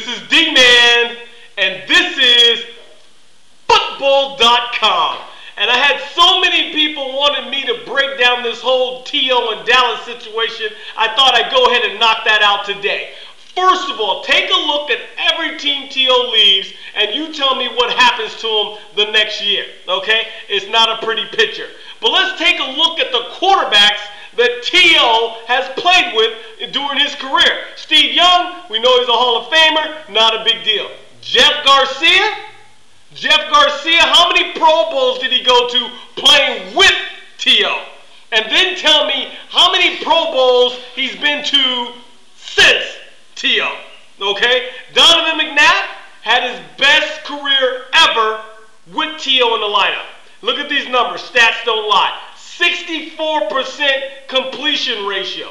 This is D-Man, and this is football.com. And I had so many people wanting me to break down this whole T.O. and Dallas situation, I thought I'd go ahead and knock that out today. First of all, take a look at every team T.O. leaves, and you tell me what happens to him the next year, okay? It's not a pretty picture. But let's take a look at the quarterbacks that T.O. has played with during his career. Steve Young, we know he's a Hall of Famer, not a big deal. Jeff Garcia, how many Pro Bowls did he go to playing with T.O.? And then tell me how many Pro Bowls he's been to since T.O., okay? Donovan McNabb had his best career ever with T.O. in the lineup. Look at these numbers, stats don't lie. 64% completion ratio,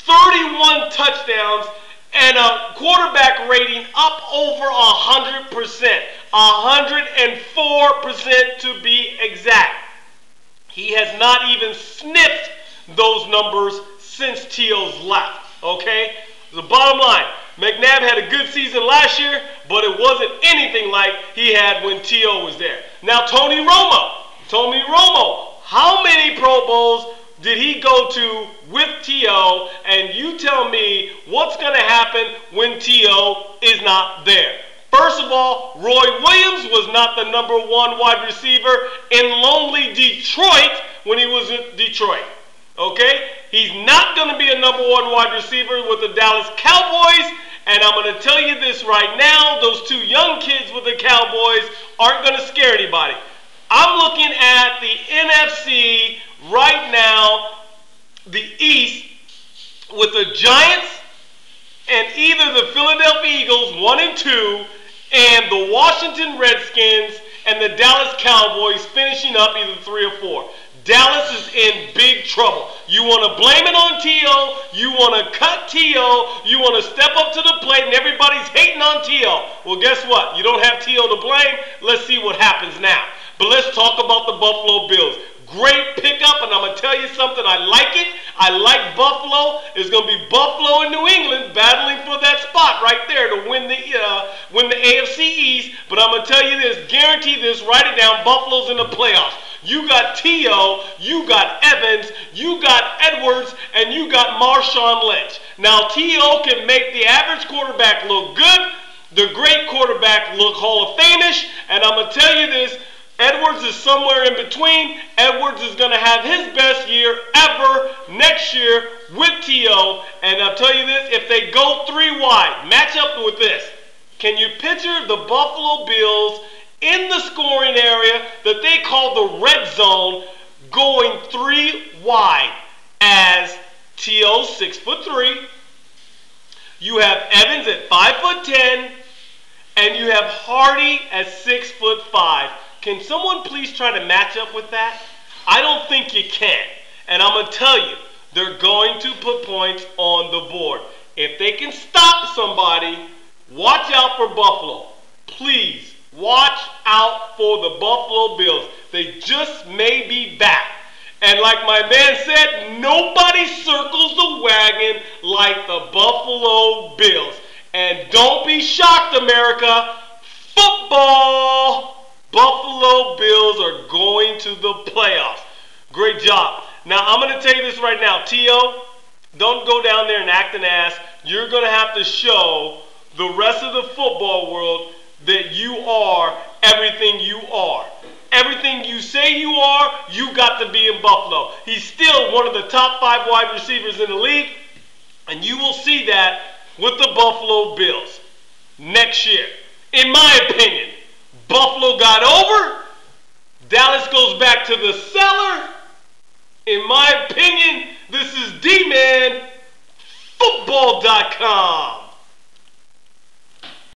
31 touchdowns, and a quarterback rating up over 100%, 104% to be exact. He has not even sniffed those numbers since T.O.'s left, okay? The bottom line, McNabb had a good season last year, but it wasn't anything like he had when T.O. was there. Now, Tony Romo, how many Pro Bowls did he go to with T.O.? And you tell me what's going to happen when T.O. is not there. First of all, Roy Williams was not the #1 wide receiver in lonely Detroit when he was in Detroit. Okay? He's not going to be a #1 wide receiver with the Dallas Cowboys. And I'm going to tell you this right now, those two young kids with the Cowboys aren't going to scare anybody. I'm looking at the NFC right now, the East, with the Giants and either the Philadelphia Eagles, 1 and 2, and the Washington Redskins and the Dallas Cowboys finishing up either 3 or 4. Dallas is in big trouble. You want to blame it on T.O., you want to cut T.O., you want to step up to the plate, and everybody's hating on T.O. Well, guess what? You don't have T.O. to blame. Let's see what happens now. But let's talk about the Buffalo Bills. Great pickup, and I'm going to tell you something. I like it. I like Buffalo. It's going to be Buffalo and New England battling for that spot right there to win the AFC East. But I'm going to tell you this, guarantee this, write it down, Buffalo's in the playoffs. You got T.O., you got Evans, you got Edwards, and you got Marshawn Lynch. Now, T.O. can make the average quarterback look good, the great quarterback look Hall of Fame-ish, and I'm going to tell you this, Edwards is somewhere in between. Edwards is going to have his best year ever next year with T.O. And I'll tell you this, if they go 3 wide, match up with this. Can you picture the Buffalo Bills in the scoring area that they call the red zone going 3 wide as T.O. 6'3", you have Evans at 5'10", and you have Hardy at 6'5". Can someone please try to match up with that? I don't think you can. And I'm going to tell you, they're going to put points on the board. If they can stop somebody, watch out for Buffalo. Please, watch out for the Buffalo Bills. They just may be back. And like my man said, nobody circles the wagon like the Buffalo Bills. And don't be shocked, America. Football! Buffalo Bills are going to the playoffs. Great job. Now, I'm going to tell you this right now. T.O., don't go down there and act an ass. You're going to have to show the rest of the football world that you are everything you are. Everything you say you are, you got to be in Buffalo. He's still one of the top 5 wide receivers in the league, and you will see that with the Buffalo Bills next year. In my opinion, Buffalo got over. Dallas goes back to the cellar. In my opinion, this is D-Man, football.com.